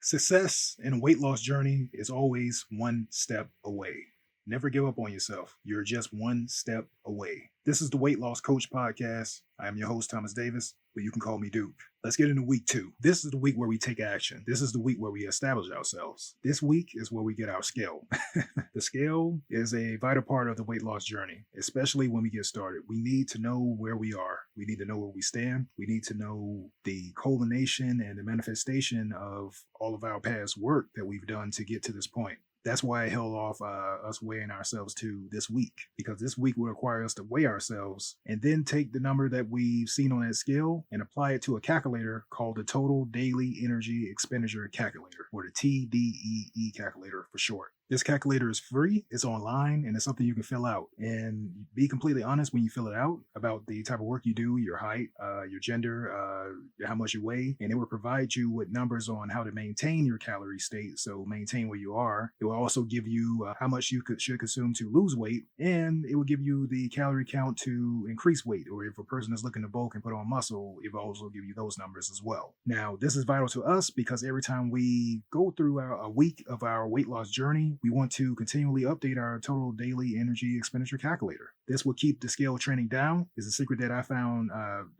Success in a weight loss journey is always one step away. Never give up on yourself. You're just one step away. This is the Weight Loss Coach Podcast. I am your host, Thomas Davis, but you can call me Duke. Let's get into week 2. This is the week where we take action. This is the week where we establish ourselves. This week is where we get our scale. The scale is a vital part of the weight loss journey, especially when we get started. We need to know where we are. We need to know where we stand. We need to know the culmination and the manifestation of all of our past work that we've done to get to this point. That's why I held off us weighing ourselves to this week, because this week will require us to weigh ourselves and then take the number that we've seen on that scale and apply it to a calculator called the Total Daily Energy Expenditure Calculator, or the TDEE calculator for short. This calculator is free, it's online, and it's something you can fill out. And be completely honest when you fill it out about the type of work you do, your height, your gender, how much you weigh, and it will provide you with numbers on how to maintain your calorie state, so maintain where you are. It will also give you how much you should consume to lose weight, and it will give you the calorie count to increase weight, or if a person is looking to bulk and put on muscle, it will also give you those numbers as well. Now, this is vital to us because every time we go through a week of our weight loss journey, we want to continually update our total daily energy expenditure calculator. This will keep the scale trending down. Is a secret that I found,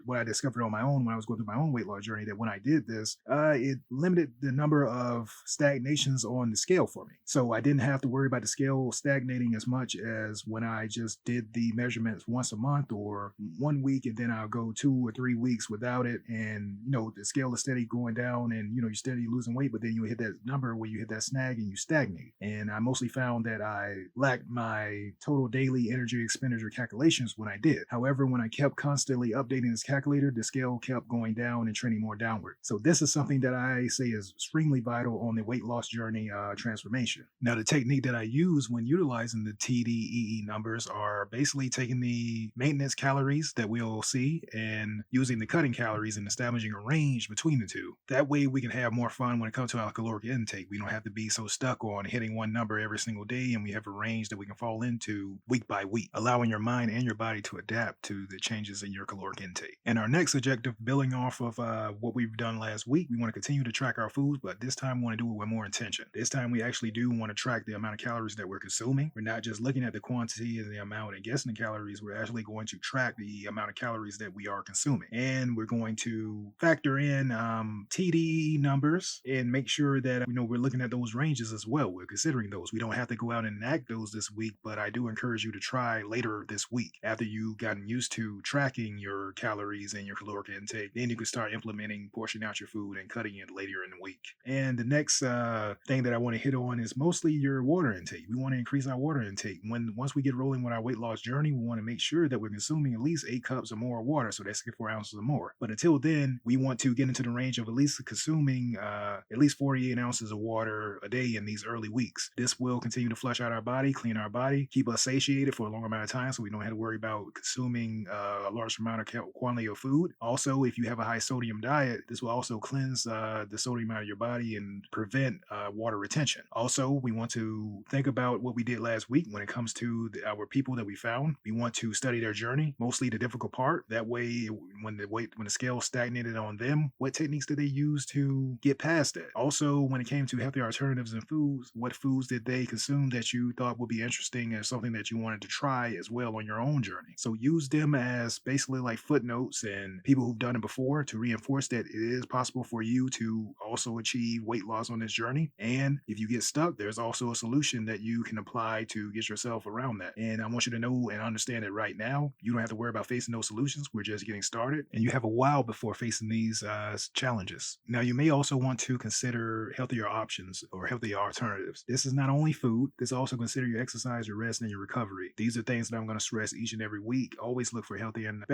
what I discovered on my own when I was going through my own weight loss journey, that when I did this, it limited the number of stagnations on the scale for me. So I didn't have to worry about the scale stagnating as much as when I just did the measurements once a month or 1 week, and then I'll go 2 or 3 weeks without it. And, the scale is steady going down and, you're steady losing weight, but then you hit that number where you hit that snag and you stagnate. And I mostly found that I lacked my total daily energy expenditure calculations when I did. However, when I kept constantly updating this calculator, the scale kept going down and trending more downward. So this is something that I say is extremely vital on the weight loss journey transformation. Now, the technique that I use when utilizing the TDEE numbers are basically taking the maintenance calories that we'll see and using the cutting calories and establishing a range between the two. That way we can have more fun when it comes to our caloric intake. We don't have to be so stuck on hitting one number every single day, and we have a range that we can fall into week by week, allowing your mind and your body to adapt to the changes in your caloric intake. And our next objective, building off of what we've done last week, we want to continue to track our foods, but this time we want to do it with more intention. This time we actually do want to track the amount of calories that we're consuming. We're not just looking at the quantity and the amount and guessing the calories. We're actually going to track the amount of calories that we are consuming. And we're going to factor in TDE numbers and make sure that we're looking at those ranges as well. We're considering those. We don't have to go out and enact those this week, but I do encourage you to try later this week after you've gotten used to tracking your calories and your caloric intake. Then you can start implementing portioning out your food and cutting it later in the week. And the next thing that I want to hit on is mostly your water intake. We want to increase our water intake. Once we get rolling with our weight loss journey, we want to make sure that we're consuming at least 8 cups or more of water, so that's 4 ounces or more. But until then, we want to get into the range of at least consuming at least 48 ounces of water a day in these early weeks. This will continue to flush out our body, clean our body, keep us satiated for a long amount of time, so we don't have to worry about consuming a large amount of quantity of food. Also, if you have a high sodium diet, this will also cleanse the sodium out of your body and prevent water retention. Also, we want to think about what we did last week when it comes to our people that we found. We want to study their journey, mostly the difficult part. That way, when the scale stagnated on them, what techniques did they use to get past that? Also, when it came to healthy alternatives in foods, what foods did they consume that you thought would be interesting and something that you wanted to try as well on your own journey? So use them as basically like footnotes and people who've done it before to reinforce that it is possible for you to also achieve weight loss on this journey. And if you get stuck, there's also a solution that you can apply to get yourself around that. And I want you to know and understand that right now, you don't have to worry about facing those solutions. We're just getting started, and you have a while before facing these challenges. Now, you may also want to consider healthier options or healthier alternatives. This is not only food, this also consider your exercise, your rest, and your recovery. These are things that I'm going to stress each and every week. Always look for healthier and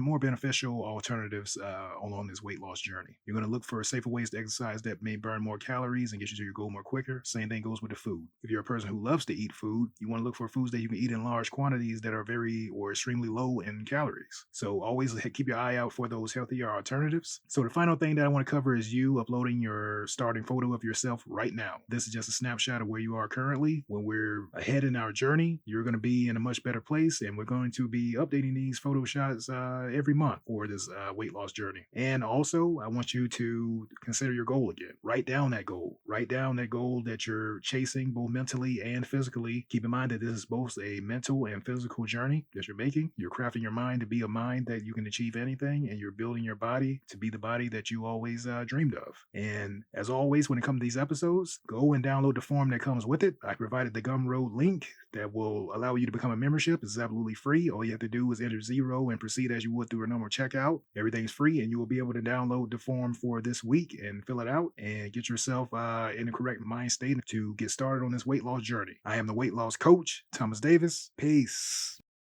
more beneficial alternatives along this weight loss journey. You're going to look for safer ways to exercise that may burn more calories and get you to your goal more quicker. Same thing goes with the food. If you're a person who loves to eat food, you want to look for foods that you can eat in large quantities that are very or extremely low in calories. So always keep your eye out for those healthier alternatives. So the final thing that I want to cover is you uploading your starting photo of yourself right now. This is just a snapshot of where you are currently. When we're ahead in our journey, you're going to be in a much better place, and we're going to be updating these photo shots every month for this weight loss journey. And also, I want you to consider your goal again. Write down that goal. Write down that goal that you're chasing both mentally and physically. Keep in mind that this is both a mental and physical journey that you're making. You're crafting your mind to be a mind that you can achieve anything, and you're building your body to be the body that you always dreamed of. And as always, when it comes to these episodes, go and download the form that comes with it. I provided the Gumroad link that will allow you to become a membership. It's absolutely free. All you have to do is enter 0 and proceed as you would through a normal checkout. Everything's free, and you will be able to download the form for this week and fill it out and get yourself in the correct mind state to get started on this weight loss journey. I am the weight loss coach, Thomas Davis. Peace.